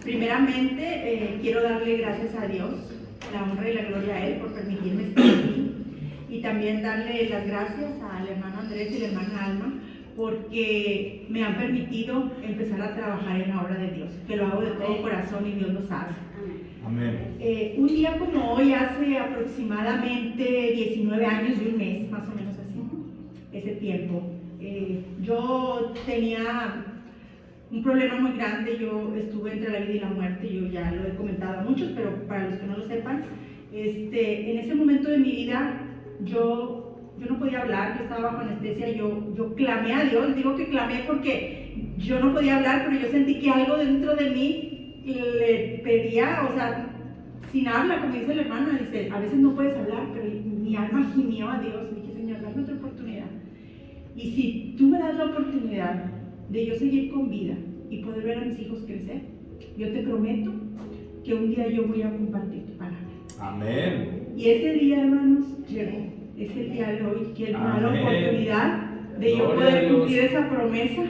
Primeramente, quiero darle gracias a Dios, la honra y la gloria a Él por permitirme estar aquí. Y también darle las gracias al hermano Andrés y la hermana Alma, porque me han permitido empezar a trabajar en la obra de Dios, que lo hago de todo corazón y Dios lo sabe. Amén. Un día como hoy, hace aproximadamente 19 años y un mes, más o menos así, ese tiempo, yo tenía un problema muy grande. Yo estuve entre la vida y la muerte. Yo ya lo he comentado a muchos, pero para los que no lo sepan, en ese momento de mi vida, yo no podía hablar, yo estaba bajo anestesia. Yo clamé a Dios. Digo que clamé porque yo no podía hablar, pero yo sentí que algo dentro de mí le pedía, o sea, sin habla, como dice la hermana, dice, a veces no puedes hablar, pero mi alma gimió a Dios. Me dije, Señor, dame otra oportunidad. Y si tú me das la oportunidad de yo seguir con vida y poder ver a mis hijos crecer, yo te prometo que un día yo voy a compartir tu palabra. Amén. Y ese día, hermanos, llegó. Es el día de hoy que Él me da la oportunidad de yo poder cumplir esa promesa,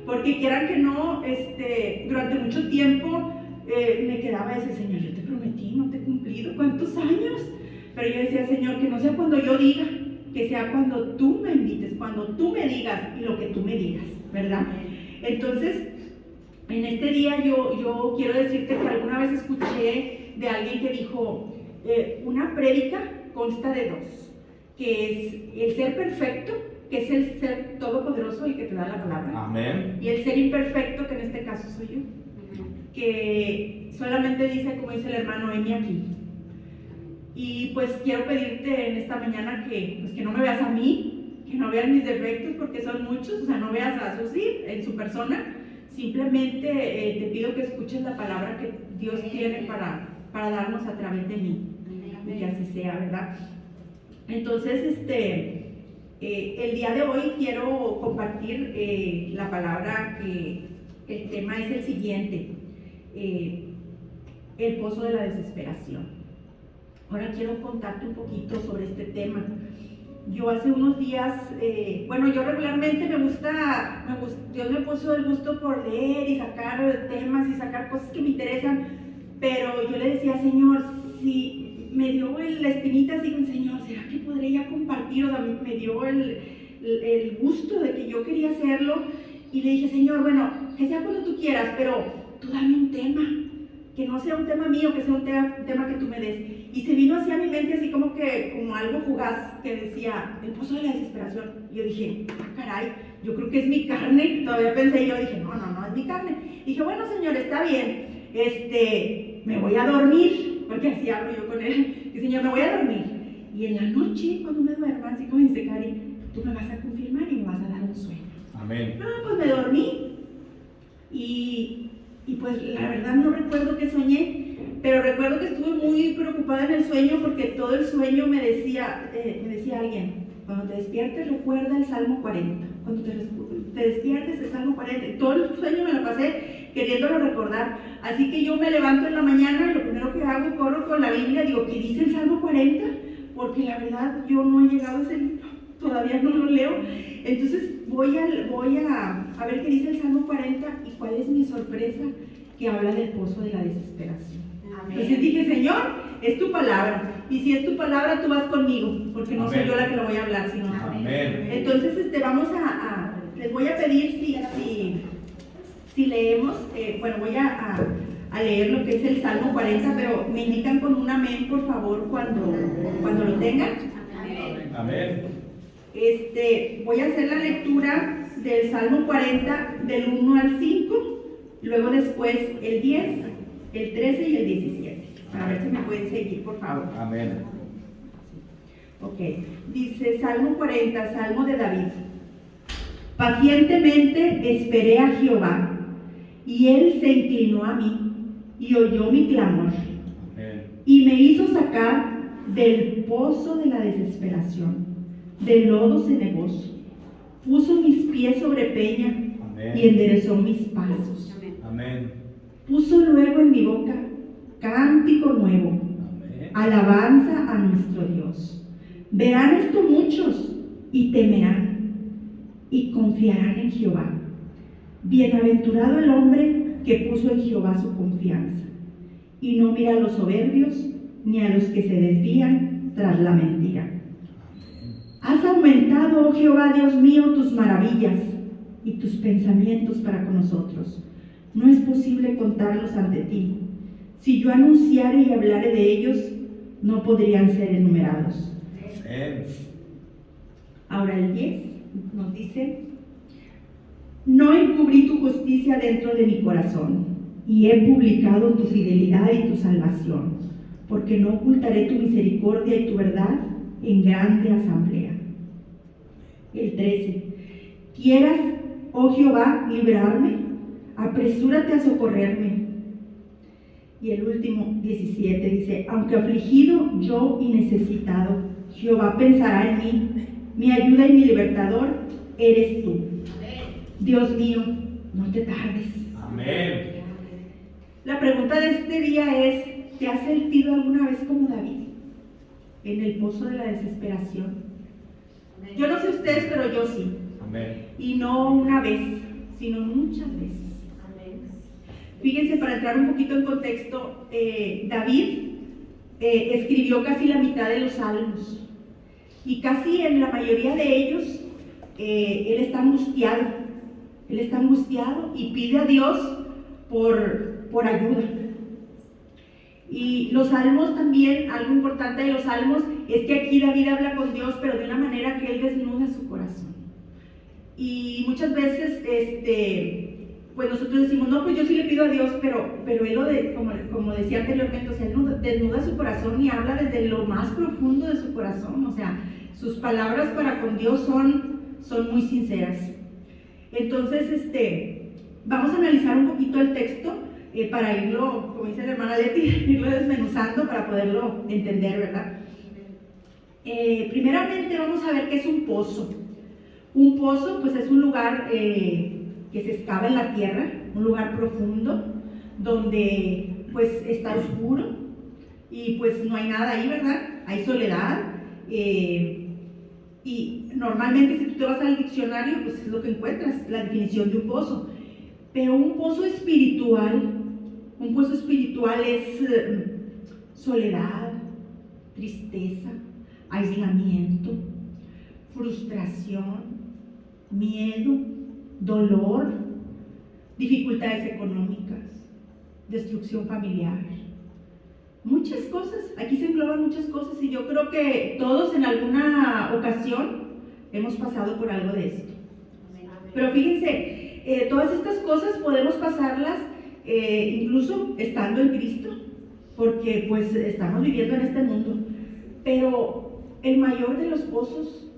porque quieran que no, durante mucho tiempo me quedaba ese, Señor, yo te prometí, no te he cumplido, ¿cuántos años? Pero yo decía, Señor, que no sea cuando yo diga, que sea cuando tú me invites, cuando tú me digas y lo que tú me digas, ¿verdad? Entonces, en este día yo quiero decirte que alguna vez escuché de alguien que dijo, una prédica consta de dos, que es el ser perfecto, que es el ser todopoderoso, el que te da la palabra. Amén. Y el ser imperfecto, que en este caso soy yo, que solamente dice, como dice el hermano, heme aquí. Y pues quiero pedirte en esta mañana que no me veas a mí, que no veas mis defectos, porque son muchos, o sea, no veas a Susi en su persona. Simplemente te pido que escuches la palabra que Dios tiene para darnos a través de mí, y que así sea, ¿verdad? Entonces, el día de hoy quiero compartir la palabra, que el tema es el siguiente, el pozo de la desesperación. Ahora quiero contarte un poquito sobre este tema. Yo hace unos días, yo regularmente me gusta, Dios me puso el gusto por leer y sacar temas y sacar cosas que me interesan, pero yo le decía, Señor, si me dio la espinita así, Señor, ¿será que podré ya compartir? O sea, me dio el gusto de que yo quería hacerlo, y le dije, Señor, bueno, que sea cuando tú quieras, pero tú dame un tema, que no sea un tema mío, que sea un tema que tú me des. Y se vino así a mi mente así como algo fugaz, que decía, el pozo de la desesperación. Y yo dije, caray, yo creo que es mi carne. Todavía pensé, yo dije, no es mi carne. Y dije, bueno, Señor, está bien, me voy a dormir, porque así hablo yo con Él. Y Señor, me voy a dormir. Y en la noche, cuando me duerma, así como dice Cari, tú me vas a confirmar y me vas a dar un sueño. Amén. No, pues me dormí. Y pues la verdad no recuerdo qué soñé, pero recuerdo que estuve muy preocupada en el sueño, porque todo el sueño me decía alguien, cuando te despiertes recuerda el Salmo 40, cuando te despiertes el Salmo 40, y todo el sueño me lo pasé queriéndolo recordar. Así que yo me levanto en la mañana y lo primero que hago, corro con la Biblia, digo, ¿qué dice el Salmo 40? Porque la verdad yo no he llegado a ese libro, todavía no lo leo. Entonces voy a ver qué dice el Salmo 40, y cuál es mi sorpresa, que habla del pozo de la desesperación. Amén. Entonces dije, Señor, es tu palabra, y si es tu palabra, tú vas conmigo, porque no soy yo la que lo voy a hablar, sino Amén. Entonces les voy a pedir si leemos, voy a leer lo que es el Salmo 40, pero me indican con un amén, por favor, cuando lo tengan. Amén. Voy a hacer la lectura del Salmo 40 del 1 al 5, luego después el 10, el 13 y el 17. A ver si me pueden seguir, por favor. Amén. Ok, dice Salmo 40, Salmo de David. Pacientemente esperé a Jehová, y Él se inclinó a mí, y oyó mi clamor, y me hizo sacar del pozo de la desesperación, del lodo cenagoso. Puso mis pies sobre peña. Amén. Y enderezó mis pasos. Amén. Puso luego en mi boca cántico nuevo. Amén. Alabanza a nuestro Dios. Verán esto muchos y temerán y confiarán en Jehová. Bienaventurado el hombre que puso en Jehová su confianza, y no mira a los soberbios, ni a los que se desvían tras la mentira. Has aumentado, oh Jehová, Dios mío, tus maravillas y tus pensamientos para con nosotros. No es posible contarlos ante ti. Si yo anunciare y hablare de ellos, no podrían ser enumerados. Amén. Ahora el 10 nos dice: no encubrí tu justicia dentro de mi corazón, y he publicado tu fidelidad y tu salvación, porque no ocultaré tu misericordia y tu verdad en grande asamblea. El 13: quieras, oh Jehová, librarme, apresúrate a socorrerme. Y el último, 17, dice: aunque afligido yo y necesitado, Jehová pensará en mí, mi ayuda y mi libertador eres tú. Dios mío, no te tardes. Amén. La pregunta de este día es: ¿te has sentido alguna vez como David en el pozo de la desesperación? Yo no sé ustedes, pero yo sí. Amén. Y no una vez, sino muchas veces. Fíjense, para entrar un poquito en contexto, David escribió casi la mitad de los salmos, y casi en la mayoría de ellos él está angustiado. Él está angustiado y pide a Dios por ayuda. Y los salmos también, algo importante de los salmos es que aquí David habla con Dios, pero de una manera que él desnuda su corazón. Y muchas veces, pues nosotros decimos: no, pues yo sí le pido a Dios, pero él, como decía anteriormente, o sea, él desnuda su corazón y habla desde lo más profundo de su corazón. O sea, sus palabras para con Dios son muy sinceras. Entonces, vamos a analizar un poquito el texto para irlo, como dice la hermana Leti, irlo desmenuzando para poderlo entender, ¿verdad? Primeramente vamos a ver qué es un pozo. Un pozo, pues, es un lugar que se excava en la tierra, un lugar profundo, donde pues está oscuro y pues no hay nada ahí, ¿verdad? Hay soledad, y normalmente si tú te vas al diccionario, pues es lo que encuentras, la definición de un pozo. Pero un pozo espiritual es soledad, tristeza, aislamiento, frustración, miedo, dolor, dificultades económicas, destrucción familiar, muchas cosas. Aquí se engloban muchas cosas, y yo creo que todos en alguna ocasión hemos pasado por algo de esto. Pero fíjense, todas estas cosas podemos pasarlas incluso estando en Cristo, porque pues estamos viviendo en este mundo. Pero el mayor de los pozos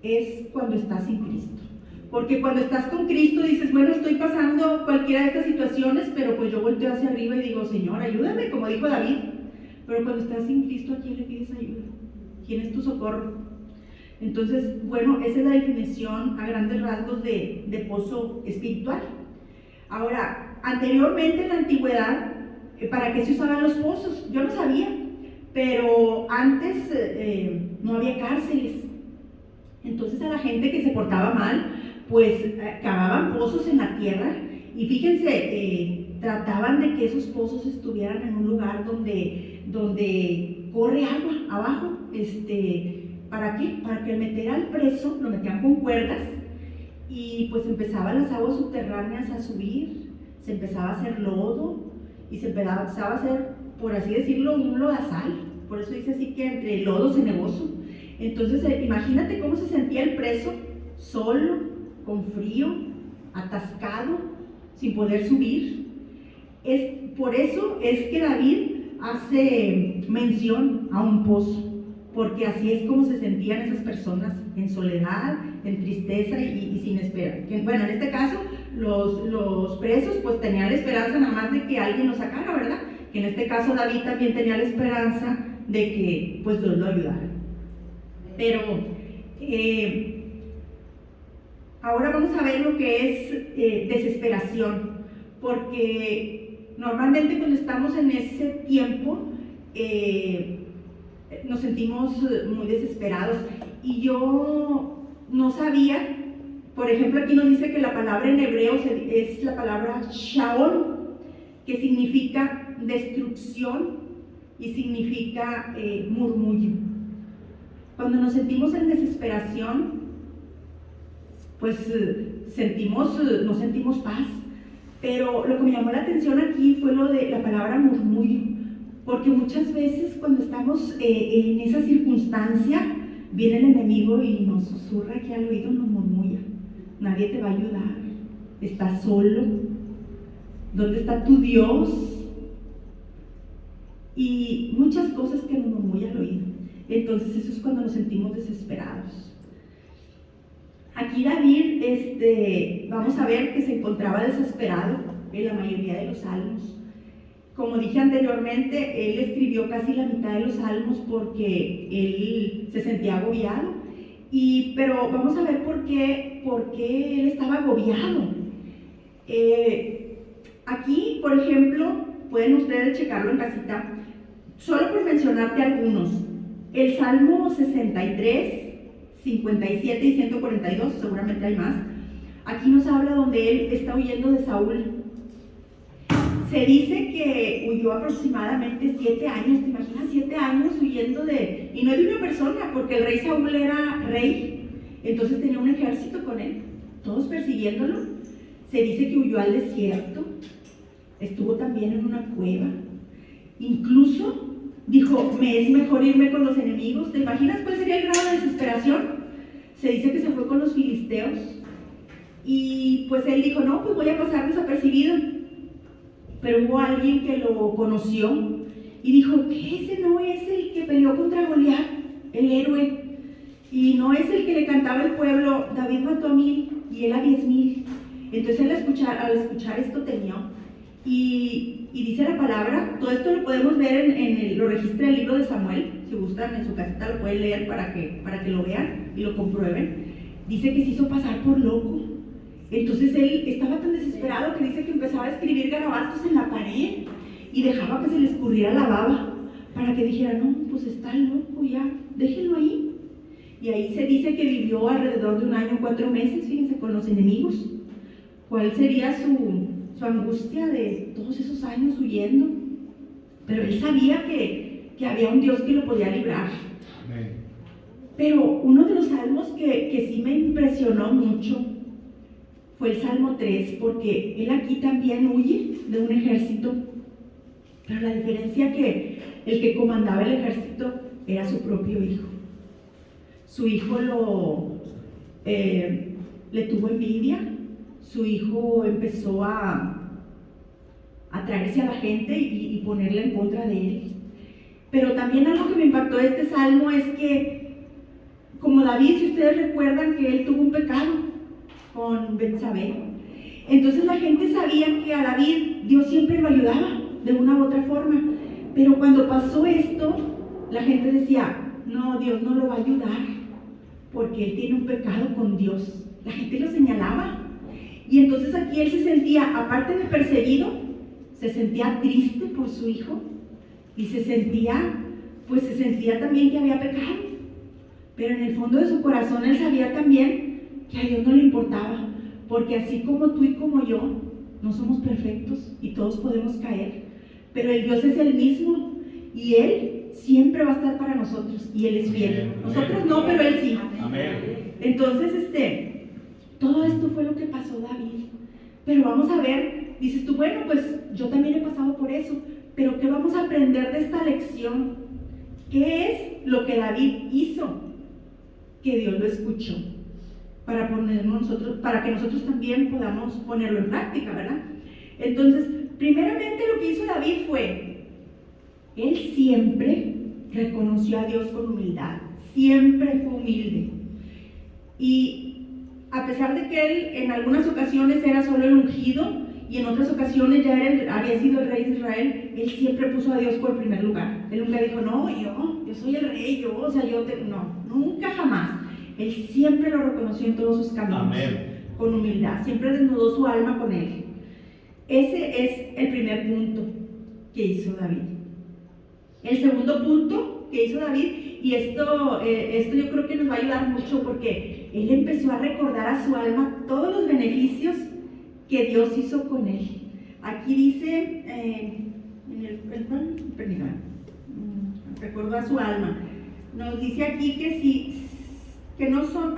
es cuando estás sin Cristo. Porque cuando estás con Cristo dices: bueno, estoy pasando cualquiera de estas situaciones, pero pues yo volteo hacia arriba y digo: Señor, ayúdame, como dijo David. Pero cuando estás sin Cristo, ¿a quién le pides ayuda? ¿Quién es tu socorro? Entonces, bueno, esa es la definición a grandes rasgos de pozo espiritual. Ahora, anteriormente en la antigüedad, ¿para qué se usaban los pozos? Yo no sabía, pero antes no había cárceles. Entonces a la gente que se portaba mal, pues cavaban pozos en la tierra, y fíjense, trataban de que esos pozos estuvieran en un lugar donde corre agua abajo. ¿Para qué? Para que al meter al preso, lo metían con cuerdas, y pues empezaban las aguas subterráneas a subir, se empezaba a hacer lodo, y se empezaba a hacer, por así decirlo, un lodazal. Por eso dice así, que entre lodo cenagoso. Entonces, imagínate cómo se sentía el preso, solo, con frío, atascado, sin poder subir. Por eso es que David hace mención a un pozo, porque así es como se sentían esas personas, en soledad, en tristeza y sin esperanza. Bueno, en este caso, los presos pues tenían la esperanza nada más de que alguien los sacara, ¿verdad? Que en este caso David también tenía la esperanza de que pues Dios lo ayudara. Pero ahora vamos a ver lo que es desesperación, porque normalmente cuando estamos en ese tiempo nos sentimos muy desesperados. Y yo no sabía, por ejemplo, aquí nos dice que la palabra en hebreo es la palabra shaol, que significa destrucción y significa murmullo. Cuando nos sentimos en desesperación, pues no sentimos paz. Pero lo que me llamó la atención aquí fue lo de la palabra murmullo, porque muchas veces cuando estamos en esa circunstancia, viene el enemigo y nos susurra aquí al oído, nos murmulla: nadie te va a ayudar, estás solo, ¿dónde está tu Dios? Y muchas cosas que nos murmullan al oído. Entonces eso es cuando nos sentimos desesperados. Aquí David, vamos a ver que se encontraba desesperado en la mayoría de los salmos. Como dije anteriormente, él escribió casi la mitad de los salmos porque él se sentía agobiado. Pero vamos a ver por qué él estaba agobiado. Aquí, por ejemplo, pueden ustedes checarlo en casita, solo por mencionarte algunos. El Salmo 63, 57 y 142, seguramente hay más. Aquí nos habla donde él está huyendo de Saúl. Se dice que huyó aproximadamente 7 años, ¿te imaginas? 7 años huyendo y no de una persona, porque el rey Saúl era rey, entonces tenía un ejército con él, todos persiguiéndolo. Se dice que huyó al desierto, estuvo también en una cueva, incluso dijo: me es mejor irme con los enemigos. ¿Te imaginas cuál sería el grado de desesperación? Se dice que se fue con los filisteos y pues él dijo: no, pues voy a pasar desapercibido. Pero hubo alguien que lo conoció y dijo: que ese no es el que peleó contra Goliat, el héroe, y no es el que le cantaba el pueblo: David mató a 1000 y él a 10,000. Entonces al escuchar esto temió. Y dice la palabra, todo esto lo podemos ver lo registra el libro de Samuel. Si gustan en su casita lo pueden leer para que lo vean y lo comprueben. Dice que se hizo pasar por loco. Entonces él estaba tan desesperado que dice que empezaba a escribir garabatos en la pared y dejaba que se le escurriera la baba para que dijera: no, pues está loco, ya, déjenlo ahí. Y ahí se dice que vivió alrededor de 1 año, 4 meses, fíjense, con los enemigos. ¿Cuál sería su angustia de todos esos años huyendo? Pero él sabía que había un Dios que lo podía librar. Amén. Pero uno de los salmos que sí me impresionó mucho fue el Salmo 3, porque él aquí también huye de un ejército, pero la diferencia que el que comandaba el ejército era su propio hijo. Su hijo le tuvo envidia, su hijo empezó a atraerse a la gente y ponerla en contra de él. Pero también algo que me impactó de este salmo es que, como David, si ustedes recuerdan que él tuvo un pecado con Betsabé, entonces la gente sabía que a David Dios siempre lo ayudaba de una u otra forma. Pero cuando pasó esto, la gente decía: no, Dios no lo va a ayudar porque él tiene un pecado con Dios. La gente lo señalaba. Y entonces aquí él se sentía, aparte de perseguido, se sentía triste por su hijo y se sentía también que había pecado. Pero en el fondo de su corazón él sabía también que a Dios no le importaba, porque así como tú y como yo, no somos perfectos y todos podemos caer, pero el Dios es el mismo y Él siempre va a estar para nosotros y Él es fiel. Nosotros no, pero Él sí. Amén. Entonces, todo esto fue lo que pasó David. Pero vamos a ver, dices tú: bueno, pues yo también he pasado por eso, pero ¿qué vamos a aprender de esta lección? ¿Qué es lo que David hizo? Que Dios lo escuchó para que nosotros también podamos ponerlo en práctica, ¿verdad? Entonces, primeramente lo que hizo David fue, él siempre reconoció a Dios con humildad, siempre fue humilde. Y a pesar de que él en algunas ocasiones era solo el ungido y en otras ocasiones ya había sido el rey de Israel, él siempre puso a Dios por primer lugar. Él nunca dijo: no, yo soy el rey, no, nunca jamás. Él siempre lo reconoció en todos sus caminos. Amén. Con humildad, siempre desnudó su alma con él. Ese es el primer punto que hizo David. El segundo punto que hizo David, y esto yo creo que nos va a ayudar mucho, porque él empezó a recordar a su alma todos los beneficios que Dios hizo con él. Aquí dice, recordó a su alma. Nos dice aquí que no son,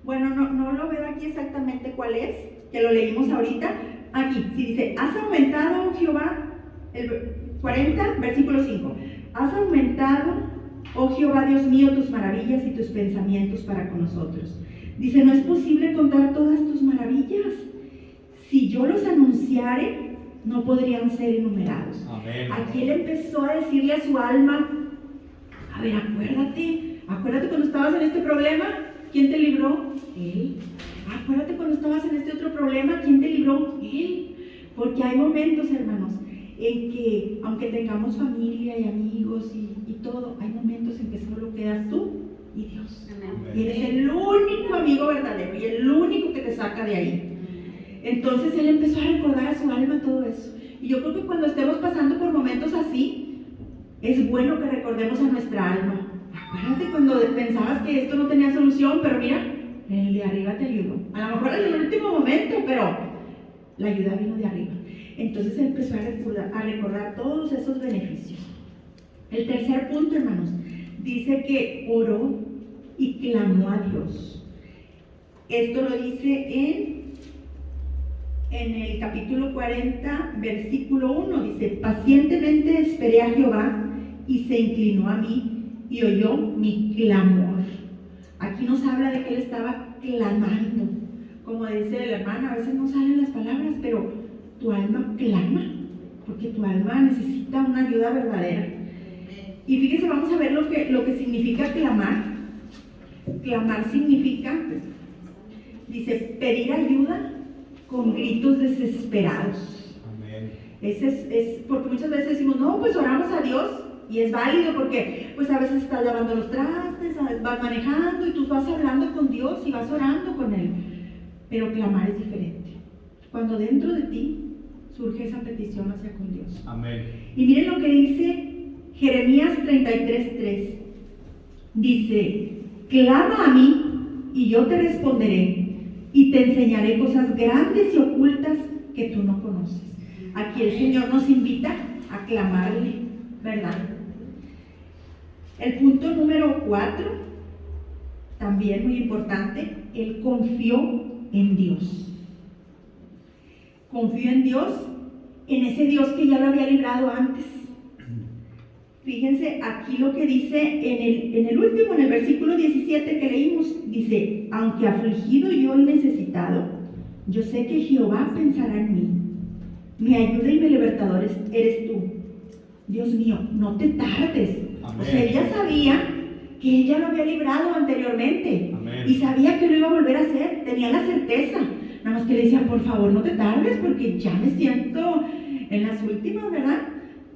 bueno, no lo veo aquí exactamente cuál es, que lo leímos ahorita. Aquí, sí dice, has aumentado, Jehová, el 40, versículo 5. Has aumentado, oh Jehová Dios mío, tus maravillas y tus pensamientos para con nosotros. Dice, no es posible contar todas tus maravillas. Si yo los anunciare, no podrían ser enumerados. Amén. Aquí él empezó a decirle a su alma, a ver, acuérdate cuando estabas en este problema, ¿quién te libró? Él. Acuérdate cuando estabas en este otro problema, ¿quién te libró? Él. Porque hay momentos, hermanos, en que, aunque tengamos familia y amigos y todo, hay momentos en que solo quedas tú y Dios. Amén. Y eres el único amigo verdadero y el único que te saca de ahí. Entonces él empezó a recordar a su alma todo eso. Y yo creo que cuando estemos pasando por momentos así, es bueno que recordemos a nuestra alma. Acuérdate cuando pensabas que esto no tenía solución, pero mira, el de arriba te ayudó. A lo mejor en el último momento, pero la ayuda vino de arriba. Entonces él empezó a recordar todos esos beneficios. El tercer punto, hermanos, dice que oró y clamó a Dios. Esto lo dice en el capítulo 40, versículo 1, dice, pacientemente esperé a Jehová y se inclinó a mí y oyó mi clamor. Aquí nos habla de que él estaba clamando. Como dice el hermano, a veces no salen las palabras, pero tu alma clama, porque tu alma necesita una ayuda verdadera. Y fíjense, vamos a ver lo que significa clamar. Clamar significa, dice, pedir ayuda con gritos desesperados. Amén. Es porque muchas veces decimos, no, pues oramos a Dios, y es válido porque pues a veces estás lavando los trastes, vas manejando y tú vas hablando con Dios y vas orando con Él. Pero clamar es diferente. Cuando dentro de ti surge esa petición hacia con Dios. Amén. Y miren lo que dice Jeremías 33:3. Dice, clama a mí y yo te responderé y te enseñaré cosas grandes y ocultas que tú no conoces. Aquí el Señor nos invita a clamarle, ¿verdad? El punto número 4, también muy importante, él confió en Dios. Confió en Dios, en ese Dios que ya lo había librado antes. Fíjense aquí lo que dice en el último, en el versículo 17 que leímos, dice, aunque afligido yo y necesitado, yo sé que Jehová pensará en mí. Mi ayuda y mi libertador eres tú. Dios mío, no te tardes. Amén. O sea, ella sabía que él ya lo había librado anteriormente. Amén. Y sabía que lo iba a volver a hacer, tenía la certeza. Nada más que le decía, por favor, no te tardes porque ya me siento en las últimas, ¿verdad?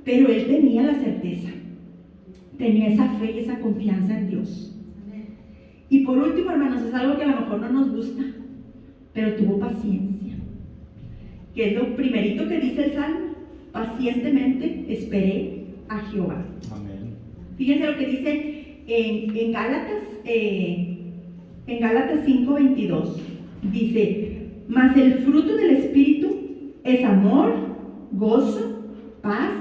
Pero él tenía la certeza, tenía esa fe y esa confianza en Dios. Y por último, hermanos, es algo que a lo mejor no nos gusta, pero tuvo paciencia, que es lo primerito que dice el Salmo, pacientemente esperé a Jehová. Amén. Fíjense lo que dice en Gálatas 5:22, dice, mas el fruto del Espíritu es amor, gozo, paz,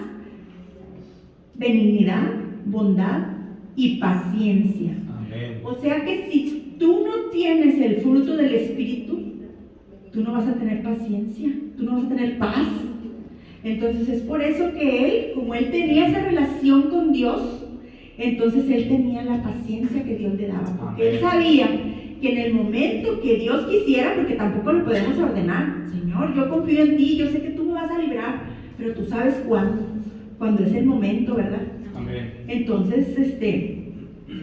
benignidad, bondad y paciencia. Amén. O sea que si tú no tienes el fruto del Espíritu, tú no vas a tener paciencia, tú no vas a tener paz. Entonces es por eso que él, como él tenía esa relación con Dios, entonces él tenía la paciencia que Dios le daba, porque él sabía que en el momento que Dios quisiera, porque tampoco lo podemos ordenar, Señor, yo confío en ti, yo sé que tú me vas a librar, pero tú sabes cuándo es el momento, ¿verdad? Amén. Entonces,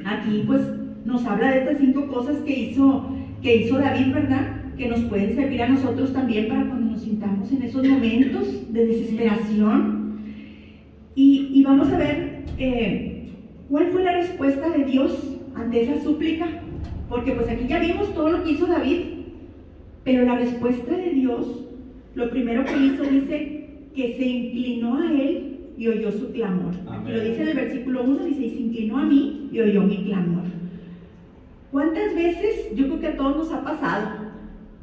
aquí pues nos habla de estas 5 cosas que hizo David, ¿verdad? Que nos pueden servir a nosotros también para cuando nos sintamos en esos momentos de desesperación. Y vamos a ver cuál fue la respuesta de Dios ante esa súplica, porque pues aquí ya vimos todo lo que hizo David, pero la respuesta de Dios, lo primero que hizo, dice que se inclinó a él y oyó su clamor. Aquí lo dice en el versículo 1, dice, y se inclinó a mí y oyó mi clamor. ¿Cuántas veces, yo creo que a todos nos ha pasado,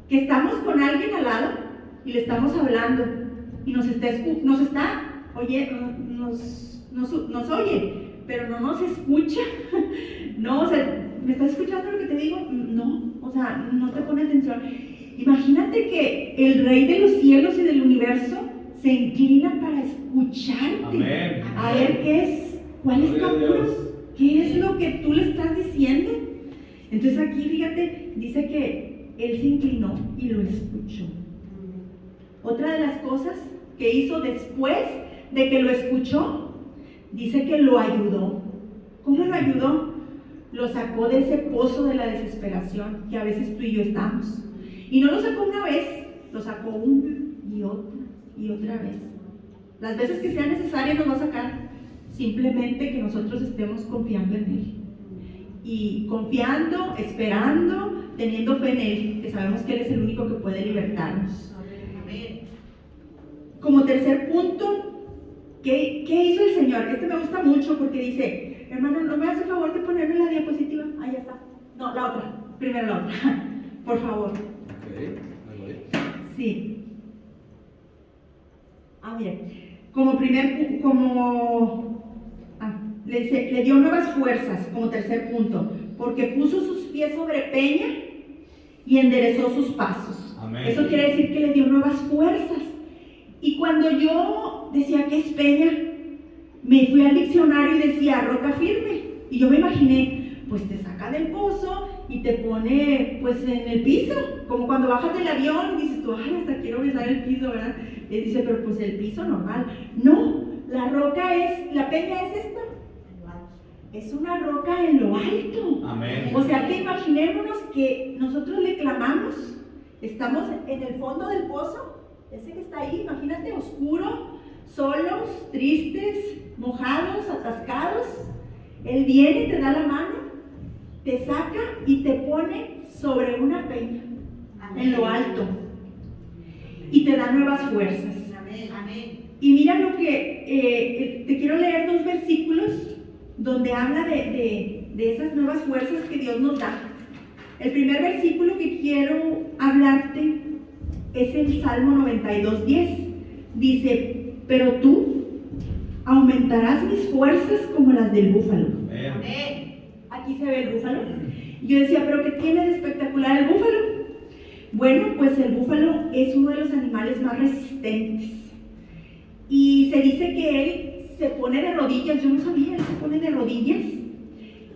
que estamos con alguien al lado y le estamos hablando y nos oye, pero no nos escucha. No, o sea, ¿me estás escuchando lo que te digo? No, o sea, no te pone atención. Imagínate que el Rey de los cielos y del universo se inclina para escucharte. Amén. A ver cuál es tu apuro, qué es lo que tú le estás diciendo. Entonces aquí, fíjate, dice que él se inclinó y lo escuchó. Otra de las cosas que hizo después de que lo escuchó, dice que lo ayudó. ¿Cómo lo ayudó? Lo sacó de ese pozo de la desesperación que a veces tú y yo estamos. Y no lo sacó una vez, lo sacó una y otra vez. Las veces que sea necesario nos va a sacar, simplemente que nosotros estemos confiando en Él. Y confiando, esperando, teniendo fe en Él, que sabemos que Él es el único que puede libertarnos. Como tercer punto, ¿qué hizo el Señor? Este me gusta mucho porque dice, hermano, ¿no me hace favor de ponerme la diapositiva? Ahí está. No, la otra. Primero la otra. Por favor. Sí. Le dio nuevas fuerzas, como tercer punto, porque puso sus pies sobre peña y enderezó sus pasos. Amén. Eso quiere decir que le dio nuevas fuerzas. Y cuando yo decía, ¿qué es peña?, me fui al diccionario y decía, roca firme. Y yo me imaginé, pues te saca del pozo y te pone pues en el piso, como cuando bajas del avión y dices tú, ay, hasta quiero besar el piso, ¿verdad? Y dice, pero pues el piso normal. No, la peña es esta. Es una roca en lo alto. Amén. O sea que imaginémonos que nosotros le clamamos, estamos en el fondo del pozo, ese que está ahí, imagínate, oscuro, solos, tristes, mojados, atascados. Él viene, te da la mano, te saca y te pone sobre una peña. Amén. En lo alto, y te da nuevas fuerzas. Amén. Amén. Y mira lo que te quiero leer 2 versículos donde habla de esas nuevas fuerzas que Dios nos da. El primer versículo que quiero hablarte es el Salmo 92:10. Dice, pero tú aumentarás mis fuerzas como las del búfalo. Amén. Aquí se ve el búfalo. Y yo decía, ¿pero qué tiene de espectacular el búfalo? Bueno, pues el búfalo es uno de los animales más resistentes. Y se dice que él se pone de rodillas. Yo no sabía, él se pone de rodillas.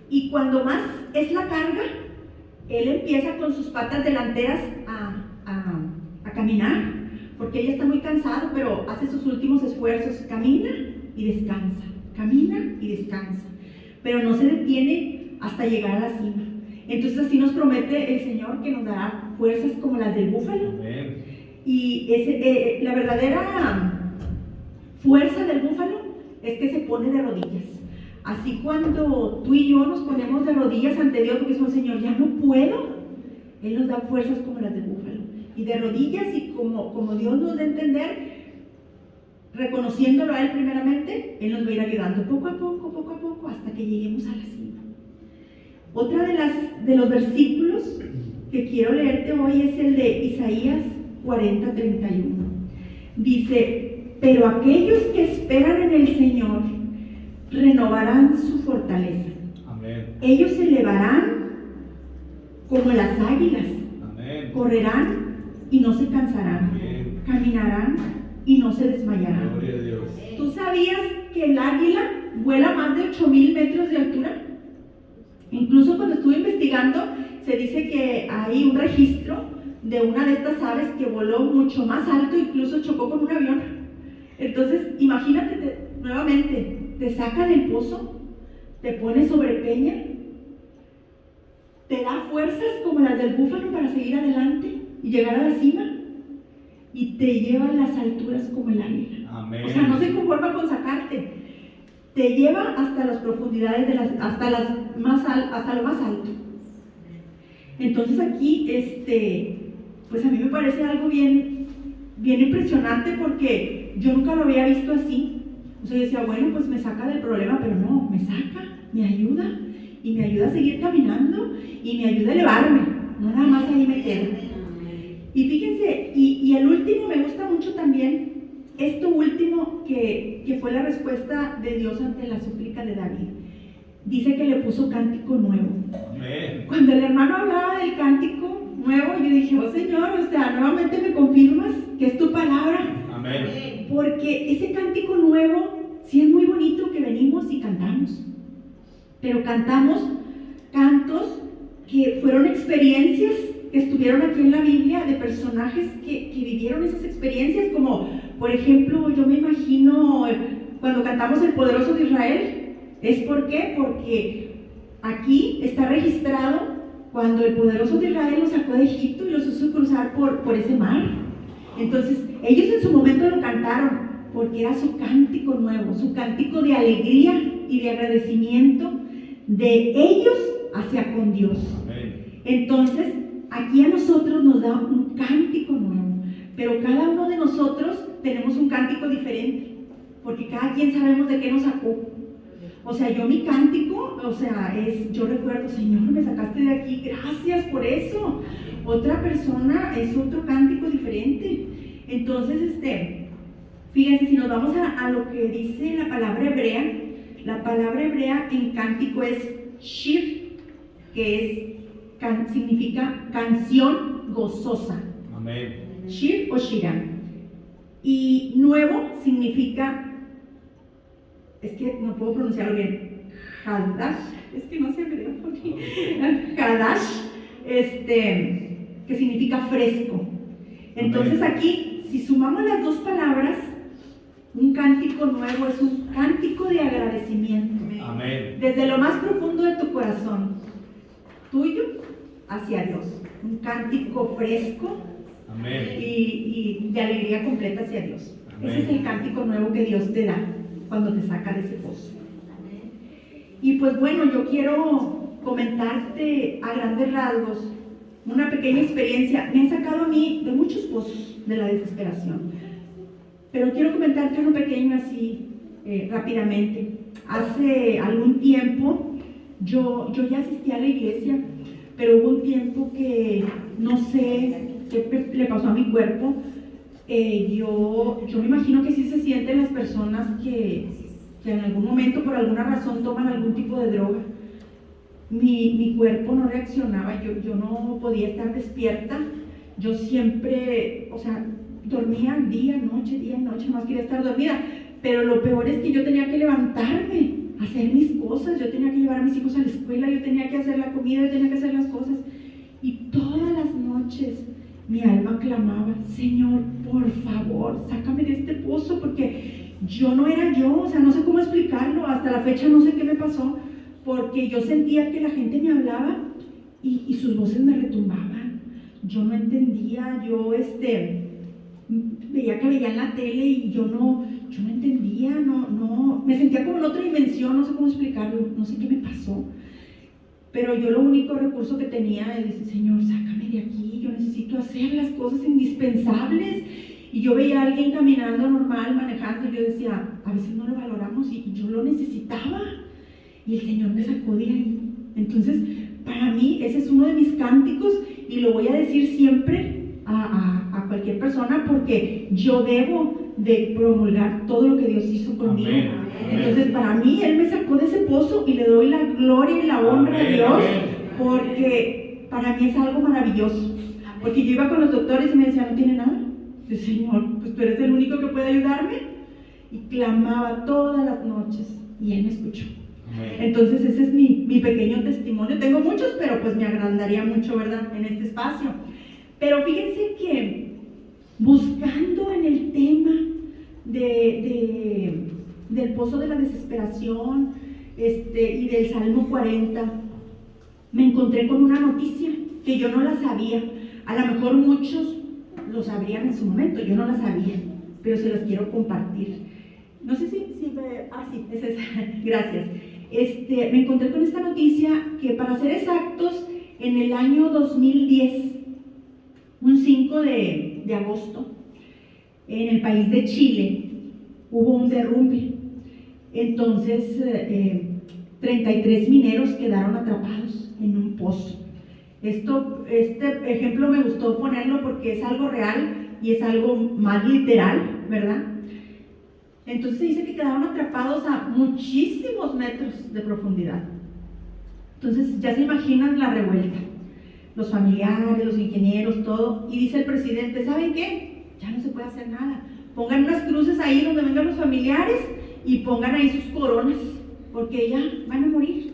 Y cuando más es la carga, él empieza con sus patas delanteras a caminar, porque él está muy cansado, pero hace sus últimos esfuerzos. Camina y descansa, camina y descansa, pero no se detiene hasta llegar a la cima. Entonces así nos promete el Señor que nos dará fuerzas como las del búfalo. Amén. Y la verdadera fuerza del búfalo es que se pone de rodillas. Así cuando tú y yo nos ponemos de rodillas ante Dios porque decimos, Señor, ya no puedo, Él nos da fuerzas como las del búfalo. Y de rodillas, y como Dios nos da a entender, reconociéndolo a Él primeramente, Él nos va a ir ayudando poco a poco, hasta que lleguemos a la cima. Otra de los versículos que quiero leerte hoy es el de Isaías 40:31. Dice, pero aquellos que esperan en el Señor renovarán su fortaleza. Amén. Ellos se elevarán como las águilas. Amén. Correrán y no se cansarán. Amén. Caminarán y no se desmayarán. Gloria a Dios. ¿Tú sabías que el águila vuela más de 8,000 metros de altura? Incluso cuando estuve investigando, se dice que hay un registro de una de estas aves que voló mucho más alto, incluso chocó con un avión. Entonces, imagínate, nuevamente, te saca del pozo, te pone sobre peña, te da fuerzas como las del búfalo para seguir adelante y llegar a la cima, y te lleva a las alturas como el águila. Amén. O sea, no se conforma con sacarte, te lleva hasta las profundidades, hasta lo más alto. Entonces aquí, pues a mí me parece algo bien impresionante, porque yo nunca lo había visto así. O sea, yo decía, bueno, pues me saca del problema, pero no, me saca, me ayuda, y me ayuda a seguir caminando, y me ayuda a elevarme, no nada más ahí me quedo. Y fíjense, y el último me gusta mucho también, esto último que fue la respuesta de Dios ante la súplica de David. Dice que le puso cántico nuevo. Amén. Cuando el hermano hablaba del cántico nuevo, yo dije, oh Señor, o sea, nuevamente me confirmas que es tu palabra. Amén. Porque ese cántico nuevo, sí es muy bonito que venimos y cantamos. Pero cantamos cantos que fueron experiencias que estuvieron aquí en la Biblia de personajes que vivieron esas experiencias, como por ejemplo, yo me imagino cuando cantamos El Poderoso de Israel. ¿Es por qué? Porque aquí está registrado cuando el Poderoso de Israel los sacó de Egipto y los hizo cruzar por ese mar. Entonces, ellos en su momento lo cantaron porque era su cántico nuevo, su cántico de alegría y de agradecimiento de ellos hacia con Dios. Amén. Entonces, aquí a nosotros nos da un cántico nuevo, pero cada uno de nosotros tenemos un cántico diferente, porque cada quien sabemos de qué nos sacó. O sea, yo mi cántico, o sea, yo recuerdo, Señor, me sacaste de aquí, gracias por eso. Otra persona es otro cántico diferente. Entonces, fíjense, si nos vamos a lo que dice la palabra hebrea en cántico es shir, que significa canción gozosa. Amén. Shir o shirah. Y nuevo significa, es que no puedo pronunciarlo bien, Hadash, es que no sé, me dio por aquí, Hadash, que significa fresco. Entonces aquí, si sumamos las dos palabras, un cántico nuevo es un cántico de agradecimiento. Amén. Desde lo más profundo de tu corazón, tuyo hacia Dios. Un cántico fresco. Amén. Y de alegría completa hacia Dios. Amén. Ese es el cántico nuevo que Dios te da cuando te saca de ese pozo. Y pues bueno, yo quiero comentarte a grandes rasgos una pequeña experiencia. Me han sacado a mí de muchos pozos de la desesperación, pero quiero comentarte uno pequeño así rápidamente. Hace algún tiempo yo ya asistía a la iglesia, pero hubo un tiempo que no sé qué le pasó a mi cuerpo. Yo me imagino que sí se sienten las personas que en algún momento por alguna razón toman algún tipo de droga. Mi cuerpo no reaccionaba, yo no podía estar despierta. Yo siempre, o sea, dormía día, noche, más quería estar dormida. Pero lo peor es que yo tenía que levantarme, hacer mis cosas, yo tenía que llevar a mis hijos a la escuela, yo tenía que hacer la comida, yo tenía que hacer las cosas. Y todas las noches mi alma clamaba, Señor, por favor, sácame de este pozo, porque yo no era yo, o sea, no sé cómo explicarlo, hasta la fecha no sé qué me pasó, porque yo sentía que la gente me hablaba y sus voces me retumbaban. Yo no entendía, yo veía que veían la tele y yo no entendía, no, me sentía como en otra dimensión, no sé cómo explicarlo, no sé qué me pasó. Pero yo lo único recurso que tenía es decir, Señor, sácame de aquí, yo necesito hacer las cosas indispensables. Y yo veía a alguien caminando normal, manejando, y yo decía, a veces no lo valoramos y yo lo necesitaba. Y el Señor me sacó de ahí. Entonces, para mí, ese es uno de mis cánticos y lo voy a decir siempre a cualquier persona porque yo debo de promulgar todo lo que Dios hizo conmigo. Amén. Entonces, para mí, Él me sacó de ese pozo y le doy la gloria y la honra a Dios, porque para mí es algo maravilloso. Porque yo iba con los doctores y me decían, no tiene nada. Yo, Señor, pues tú eres el único que puede ayudarme. Y clamaba todas las noches y Él me escuchó. Amén. Entonces, ese es mi pequeño testimonio. Tengo muchos, pero pues me agrandaría mucho, ¿verdad?, en este espacio. Pero fíjense que buscando en el tema del pozo de la desesperación y del Salmo 40, me encontré con una noticia que yo no la sabía. A lo mejor muchos lo sabrían en su momento, yo no la sabía, pero se los quiero compartir. No sé si sí, es esa. Gracias. Me encontré con esta noticia que, para ser exactos, en el año 2010, un 5 de agosto, en el país de Chile, hubo un derrumbe. Entonces, 33 mineros quedaron atrapados en un pozo. Este ejemplo me gustó ponerlo porque es algo real y es algo más literal, ¿verdad? Entonces se dice que quedaron atrapados a muchísimos metros de profundidad. Entonces ya se imaginan la revuelta, los familiares, los ingenieros, todo, y dice el presidente, ¿saben qué? Ya no se puede hacer nada. Pongan unas cruces ahí donde vengan los familiares y pongan ahí sus coronas, porque ya van a morir.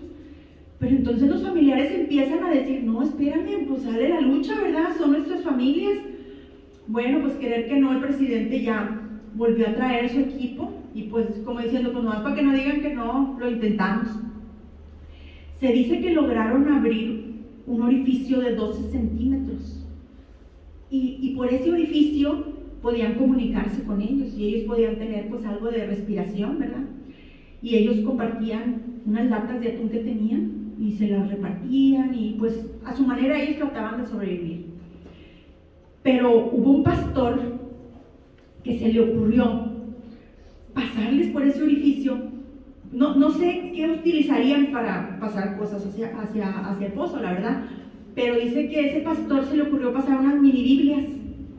Pero entonces los familiares empiezan a decir, no, espérame, pues sale la lucha, ¿verdad? Son nuestras familias. Bueno, pues querer que no, el presidente ya volvió a traer su equipo y pues como diciendo, pues nomás para que no digan que no, lo intentamos. Se dice que lograron abrir un orificio de 12 centímetros y por ese orificio podían comunicarse con ellos y ellos podían tener pues algo de respiración, ¿verdad? Y ellos compartían unas latas de atún que tenían y se las repartían y pues a su manera ellos trataban de sobrevivir. Pero hubo un pastor que se le ocurrió pasarles por ese orificio. No sé qué utilizarían para pasar cosas hacia el pozo, la verdad, pero dice que ese pastor se le ocurrió pasar unas mini Biblias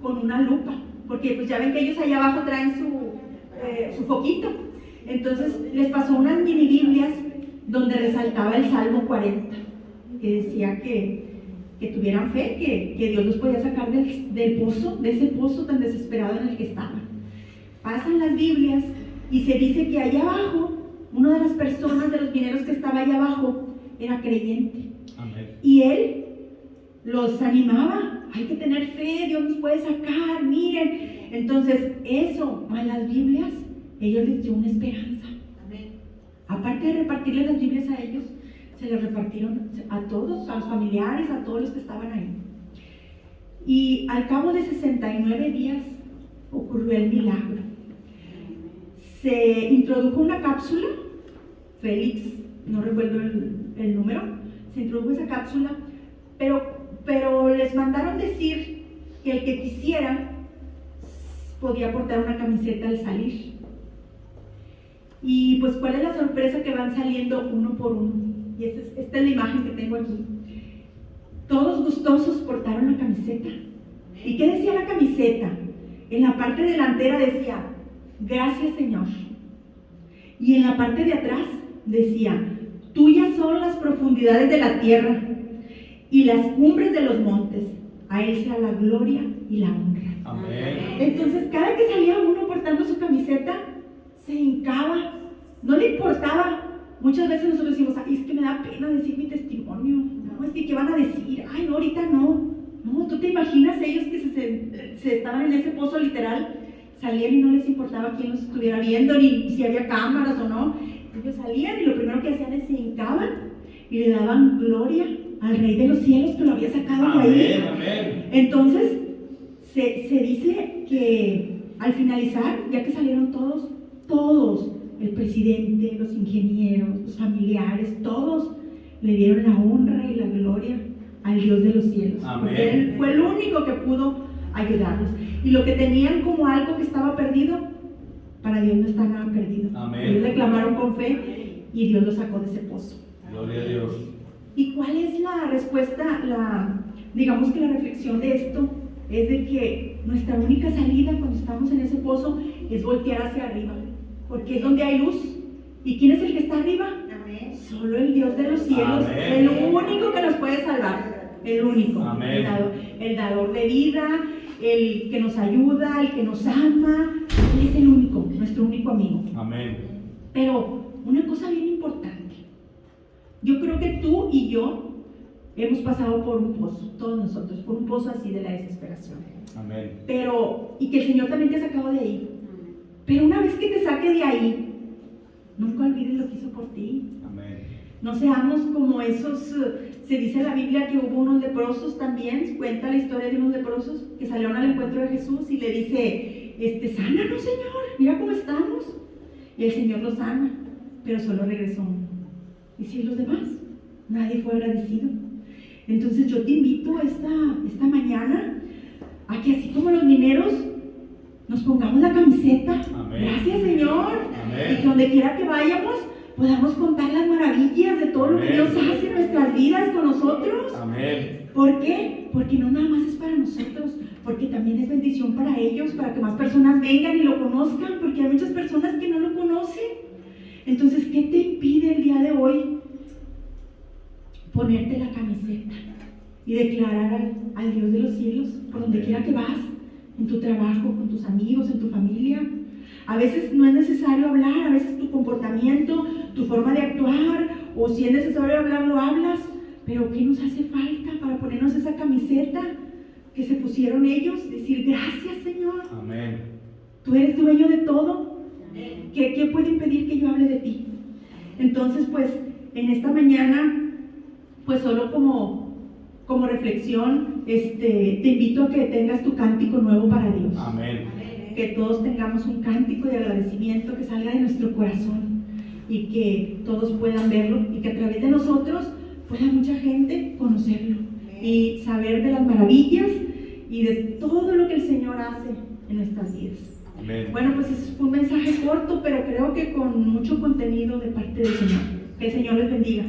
con una lupa, porque pues ya ven que ellos allá abajo traen su foquito. Entonces les pasó unas mini Biblias donde resaltaba el Salmo 40, que decía que tuvieran fe, que Dios los podía sacar del pozo, de ese pozo tan desesperado en el que estaban. Pasan las Biblias y se dice que allá abajo, una de las personas de los mineros que estaba allá abajo era creyente. Amén. Y él los animaba, hay que tener fe, Dios nos puede sacar, miren. Entonces eso, más las Biblias, ellos les dio una esperanza. Amén. Aparte de repartirles las Biblias a ellos, se les repartieron a todos, a los familiares, a todos los que estaban ahí. Y al cabo de 69 días ocurrió el milagro. Se introdujo una cápsula, Félix, no recuerdo el número, se introdujo esa cápsula, pero les mandaron decir que el que quisiera podía portar una camiseta al salir. Y pues, ¿cuál es la sorpresa? Que van saliendo uno por uno. Y esta es la imagen que tengo aquí. Todos gustosos portaron la camiseta. ¿Y qué decía la camiseta? En la parte delantera decía, gracias Señor. Y en la parte de atrás decía, tuyas son las profundidades de la tierra y las cumbres de los montes. A Él sea la gloria y la honra. Amén. Entonces, cada que salía uno portando su camiseta, se hincaba, no le importaba. Muchas veces nosotros decimos, ay, es que me da pena decir mi testimonio, no, es que ¿qué van a decir? Ay, no, ahorita no. No, tú te imaginas ellos que se estaban en ese pozo literal, salían y no les importaba quién los estuviera viendo, ni si había cámaras o no. Ellos salían y lo primero que hacían es se hincaban y le daban gloria al Rey de los cielos que lo había sacado de ahí. Amén, amén. Entonces, se dice que al finalizar, ya que salieron todos, el presidente, los ingenieros, los familiares, todos le dieron la honra y la gloria al Dios de los cielos. Amén. Porque Él fue el único que pudo ayudarlos. Y lo que tenían como algo que estaba perdido, para Dios no está nada perdido. Amén. Ellos le clamaron con fe y Dios los sacó de ese pozo. Gloria a Dios. ¿Y cuál es la respuesta? Digamos que la reflexión de esto es de que nuestra única salida cuando estamos en ese pozo es voltear hacia arriba, porque es donde hay luz. ¿Y quién es el que está arriba? Amén. Solo el Dios de los cielos, Amén. el único que nos puede salvar, el único. Amén. El dador de vida, el que nos ayuda, el que nos ama. Él es el único, nuestro único amigo. Amén. Pero una cosa bien importante, yo creo que tú y yo hemos pasado por un pozo, todos nosotros, por un pozo así de la desesperación. Amén. Y que el Señor también te ha sacado de ahí. Pero una vez que te saque de ahí, nunca olvides lo que hizo por ti. Amén. No seamos como esos, se dice en la Biblia que hubo unos leprosos también, cuenta la historia de unos leprosos que salieron al encuentro de Jesús y le dice, sánanos Señor, mira cómo estamos. Y el Señor los sana, pero solo regresó uno. ¿Y si los demás? Nadie fue agradecido. Entonces yo te invito esta mañana a que así como los mineros nos pongamos la camiseta. Amén. Gracias Señor. Amén. Y que donde quiera que vayamos podamos contar las maravillas de todo lo que Amén. Dios hace en nuestras vidas con nosotros. Amén. ¿Por qué? Porque no nada más es para nosotros, porque también es bendición para ellos, para que más personas vengan y lo conozcan, porque hay muchas personas que no lo conocen. Entonces, ¿qué te impide el día de hoy ponerte la camiseta y declarar al Dios de los cielos por donde quiera que vas, en tu trabajo, con tus amigos, en tu familia? A veces no es necesario hablar, a veces tu comportamiento, tu forma de actuar, o si es necesario hablar, lo hablas. Pero ¿qué nos hace falta para ponernos esa camiseta que se pusieron ellos? Decir, gracias, Señor. Amén. Tú eres dueño de todo. ¿Qué puede impedir que yo hable de ti? Entonces, pues, en esta mañana, pues solo como reflexión, te invito a que tengas tu cántico nuevo para Dios. Amén. Que todos tengamos un cántico de agradecimiento que salga de nuestro corazón y que todos puedan verlo y que a través de nosotros pueda mucha gente conocerlo y saber de las maravillas y de todo lo que el Señor hace en nuestras vidas. Amén. Bueno, pues es un mensaje corto, pero creo que con mucho contenido de parte del Señor. Que el Señor les bendiga.